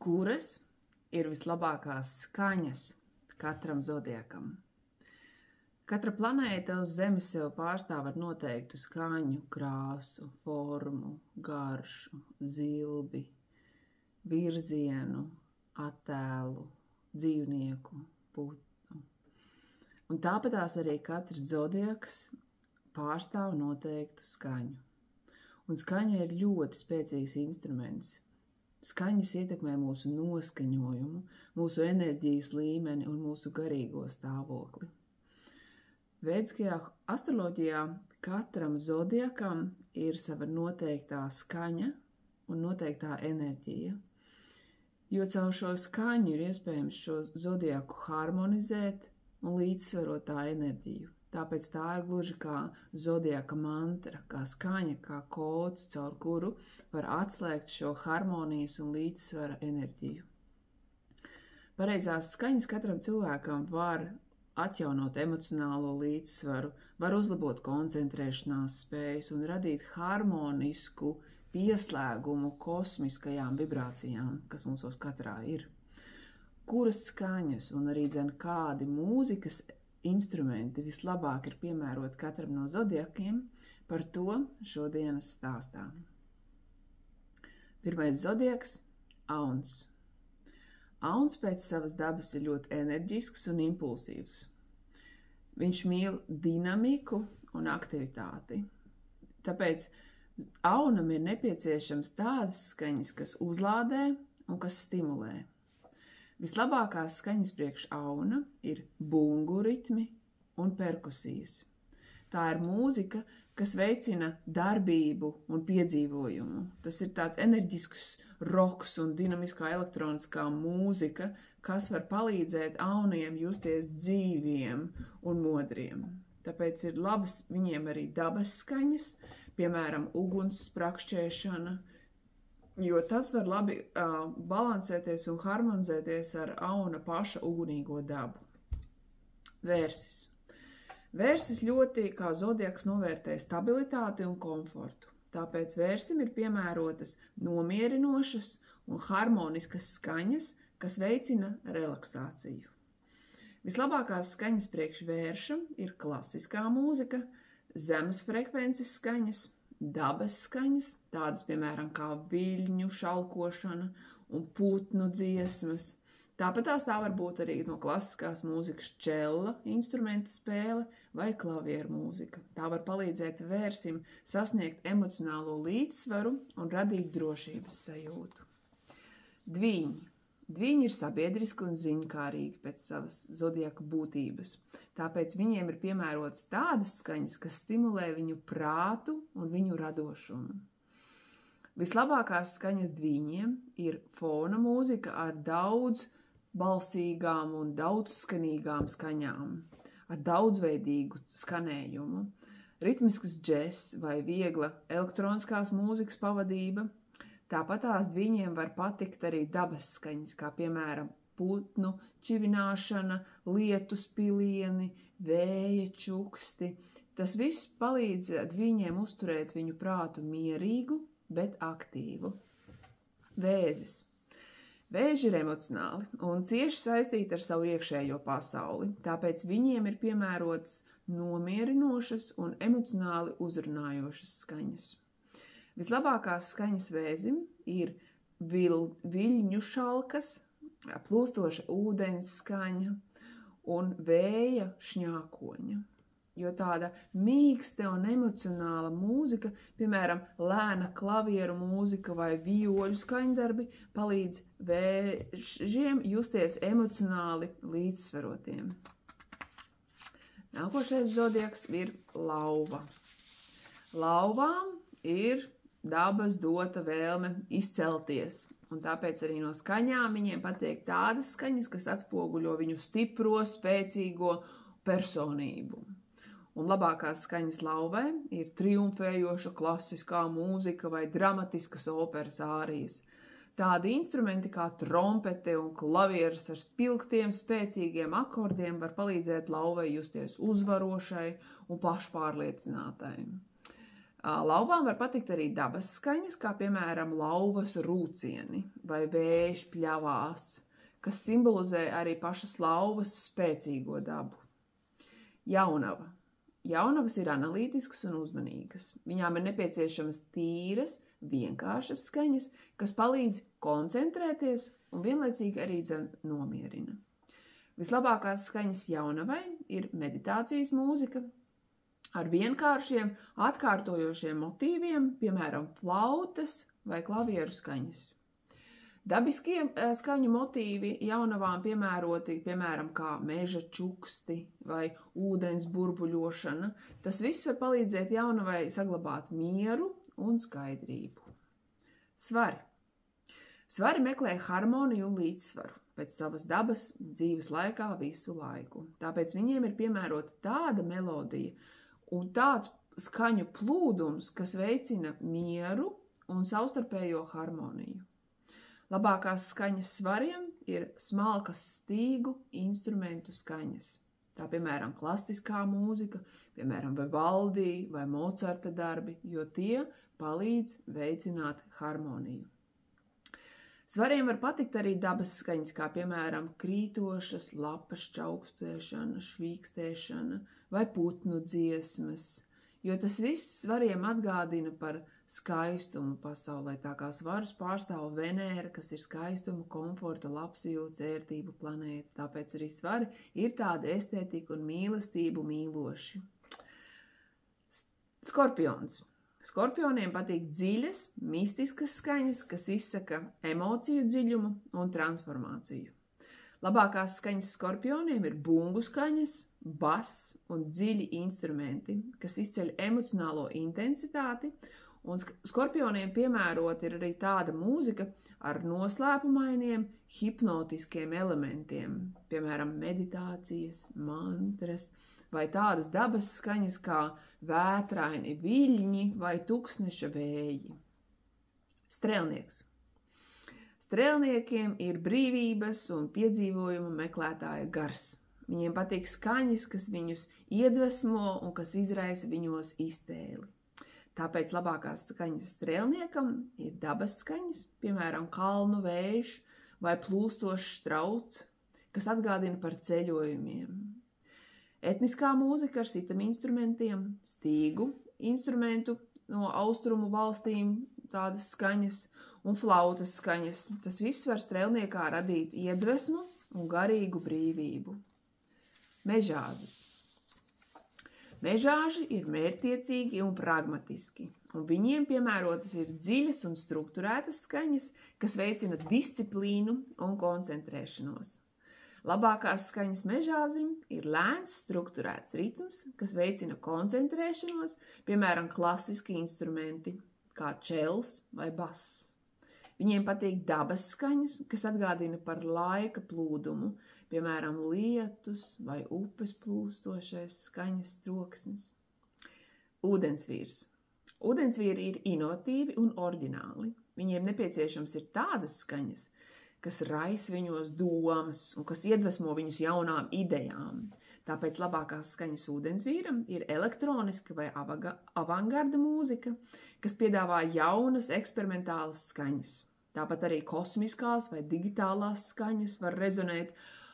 Kuras ir vislabākās skaņas katram zodiakam? Katra planēta uz Zemes sev pārstāv ar noteiktu skaņu, krāsu, formu, garšu, zilbi, virzienu, attēlu, dzīvnieku, putnu. Un tāpatās arī katrs zodiaks pārstāv noteiktu skaņu. Un skaņa ir ļoti spēcīgs instruments. Skaņas ietekmē mūsu noskaņojumu, mūsu enerģijas līmeni un mūsu garīgo stāvokli. Vēdiskajā astroloģijā katram zodiakam ir sava noteiktā skaņa un noteiktā enerģija, jo caur šo skaņu ir iespējams šo zodiaku harmonizēt un līdzsvarot tā enerģiju. Tāpēc tā ir gluži kā zodiaka mantra, kā skaņa, kā kods, caur kuru var atslēgt šo harmonijas un līdzsvara enerģiju. Pareizās skaņas katram cilvēkam var atjaunot emocionālo līdzsvaru, var uzlabot koncentrēšanās spējas un radīt harmonisku pieslēgumu kosmiskajām vibrācijām, kas mūsos katrā ir. Kuras skaņas un arī kādi mūzikas instrumenti vislabāk ir piemēroti katram no zodiakiem, par to šodienas stāstā. Pirmais zodiaks – Auns. Auns pēc savas dabas ir ļoti enerģisks un impulsīvs. Viņš mīl dinamiku un aktivitāti. Tāpēc Aunam ir nepieciešams tādas skaņas, kas uzlādē un kas stimulē. Vislabākās skaņas priekš Auna ir bungu ritmi un perkusijas. Tā ir mūzika, kas veicina darbību un piedzīvojumu. Tas ir tāds enerģisks roks un dinamiskā elektroniskā mūzika, kas var palīdzēt Auniem justies dzīviem un modriem. Tāpēc ir labas viņiem arī dabas skaņas, piemēram, uguns sprakšķēšana, jo tas var labi balansēties un harmonizēties ar Auna paša ugunīgo dabu. Vērsis. Vērsis ļoti kā zodiaks novērtē stabilitāti un komfortu. Tāpēc vērsim ir piemērotas nomierinošas un harmoniskas skaņas, kas veicina relaksāciju. Vislabākās skaņas priekš vērša ir klasiskā mūzika, zemes frekvences skaņas, dabas skaņas, tādas, piemēram, kā viļņu šalkošana un putnu dziesmas. Tāpatās tā var būt arī no klasiskās mūzikas čella instrumenta spēle vai klavieru mūzika. Tā var palīdzēt vērsim sasniegt emocionālo līdzsvaru un radīt drošības sajūtu. Dvīņi. Dvīņi ir sabiedriski un ziņkārīgi pēc savas zodiaka būtības. Tāpēc viņiem ir piemērotas tādas skaņas, kas stimulē viņu prātu un viņu radošumu. Vislabākās skaņas dvīņiem ir fona mūzika ar daudz balsīgām un daudzskanīgām skaņām, ar daudzveidīgu skanējumu, ritmisks džess vai viegla elektroniskās mūzikas pavadība. Tāpatās dvīņiem var patikt arī dabas skaņas, kā piemēram putnu čivināšana, lietus pilieni, vēja čuksti. Tas viss palīdz dvīņiem uzturēt viņu prātu mierīgu, bet aktīvu. Vēzis. Vēži ir emocionāli un cieši saistīti ar savu iekšējo pasauli, tāpēc viņiem ir piemērotas nomierinošas un emocionāli uzrunājošas skaņas. Vislabākās skaņas vēzim ir viļņu šalkas, plūstoša ūdens skaņa un vēja šņākoņa. Jo tāda mīksta un emocionāla mūzika, piemēram, lēna klavieru mūzika vai vioļu skaņdarbi, palīdz vēžiem justies emocionāli līdzsvarotiem. Nākošais zodiaks ir Lauva. Lauvām ir dabas dota vēlme izcelties, un tāpēc arī no skaņām viņiem patīk tādas skaņas, kas atspoguļo viņu stipro, spēcīgo personību. Un labākās skaņas lauvai ir triumfējoša klasiskā mūzika vai dramatiskas operas ārijas. Tādi instrumenti kā trompete un klavieres ar spilgtiem, spēcīgiem akordiem var palīdzēt lauvai justies uzvarošai un pašpārliecinātai. Lauvām var patikt arī dabas skaņas, kā piemēram lauvas rūcieni vai vējš pļavās, kas simbolizē arī pašas lauvas spēcīgo dabu. Jaunava. Jaunavas ir analītiskas un uzmanīgas. Viņām ir nepieciešamas tīras, vienkāršas skaņas, kas palīdz koncentrēties un vienlaicīgi arī nomierina. Vislabākās skaņas jaunavai ir meditācijas mūzika ar vienkāršiem, atkārtojošiem motīviem, piemēram, flautas vai klavieru skaņas. Dabiskie skaņu motīvi jaunavām piemēroti, piemēram, kā meža čuksti vai ūdens burbuļošana. Tas viss var palīdzēt jaunavai saglabāt mieru un skaidrību. Svari. Svari meklē harmoniju un līdzsvaru pēc savas dabas dzīves laikā visu laiku. Tāpēc viņiem ir piemērota tāda melodija un tāds skaņu plūdums, kas veicina mieru un savstarpējo harmoniju. Labākās skaņas svariem ir smalkas stīgu instrumentu skaņas. Tā, piemēram, klasiskā mūzika, piemēram, Vivaldi vai Mocarta darbi, jo tie palīdz veicināt harmoniju. Svariem var patikt arī dabas skaņas, kā, piemēram, krītošas lapas čaukstēšana, švīkstēšana vai putnu dziesmas, jo tas viss svariem atgādina par skaistumu pasaulē, tā kā svarus pārstāv Venēra, kas ir skaistuma, komforta, labsajūtas, ērtību planēta. Tāpēc arī svari ir tāda estētika un mīlestību mīloši. Skorpions. Skorpioniem patīk dziļas, mistiskas skaņas, kas izsaka emociju dziļumu un transformāciju. Labākās skaņas skorpioniem ir bungu skaņas, bass un dziļi instrumenti, kas izceļ emocionālo intensitāti, un skorpioniem piemērot ir arī tāda mūzika ar noslēpumainiem, hipnotiskiem elementiem, piemēram, meditācijas, mantras vai tādas dabas skaņas kā vētraini viļņi vai tuksneša vēji. Strēlnieks. Strēlniekiem ir brīvības un piedzīvojumu meklētāja gars. Viņiem patīk skaņas, kas viņus iedvesmo un kas izraisa viņos iztēli. Tāpēc labākās skaņas strēlniekam ir dabas skaņas, piemēram, kalnu vējš vai plūstošs traucs, kas atgādina par ceļojumiem. Etniskā mūzika ar sitam instrumentiem, stīgu instrumentu no austrumu valstīm, tādas skaņas un flautas skaņas. Tas viss var strēlniekā radīt iedvesmu un garīgu brīvību. Mežāzes. Mežāži ir mērķtiecīgi un pragmatiski, un viņiem piemērotas ir dziļas un strukturētas skaņas, kas veicina disciplīnu un koncentrēšanos. Labākās skaņas mežāzim ir lēns, strukturēts ritms, kas veicina koncentrēšanos, piemēram, klasiski instrumenti, kā čels vai bass. Viņiem patīk dabas skaņas, kas atgādina par laika plūdumu, piemēram, lietus vai upes plūstošais skaņas troksnis. Ūdensvīrs. Ūdensvīri ir inovatīvi un oriģināli. Viņiem nepieciešams ir tādas skaņas, kas raisa viņos domas un kas iedvesmo viņus jaunām idejām. Tāpēc labākās skaņas ūdensvīram ir elektroniska vai avangarda mūzika, kas piedāvā jaunas eksperimentālas skaņas. Tāpat arī kosmiskās vai digitālās skaņas var rezonēt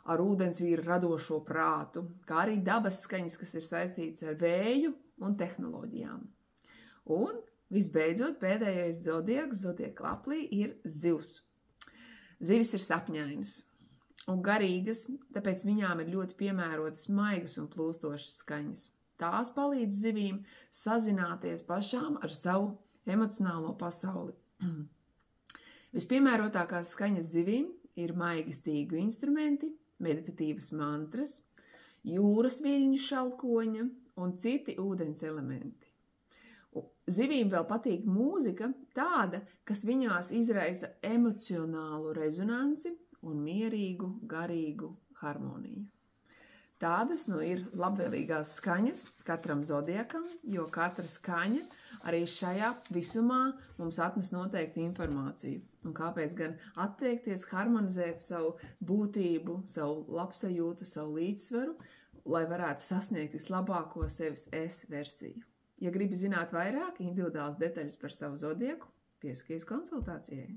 ar ūdensvīra radošo prātu, kā arī dabas skaņas, kas ir saistītas ar vēju un tehnoloģijām. Un, visbeidzot, pēdējais zodiaks zodiaka aplī ir zivs. Zivis ir sapņainas un garīgas, tāpēc viņām ir ļoti piemērotas maigas un plūstošas skaņas. Tās palīdz zivīm sazināties pašām ar savu emocionālo pasauli. Vispiemērotākās skaņas zivīm ir maigi stīgu instrumenti, meditatīvas mantras, jūras viļņu šalkoņa un citi ūdens elementi. Zivīm vēl patīk mūzika tāda, kas viņās izraisa emocionālu rezonanci un mierīgu, garīgu harmoniju. Tādas ir labvēlīgās skaņas katram zodiakam, jo katra skaņa arī šajā visumā mums atnes noteikti informāciju. Un kāpēc gan atteikties harmonizēt savu būtību, savu labsajūtu, savu līdzsvaru, lai varētu sasniegt vislabāko sevis es versiju. Ja gribi zināt vairāk individuālas detaļas par savu zodieku, piesakies konsultācijai.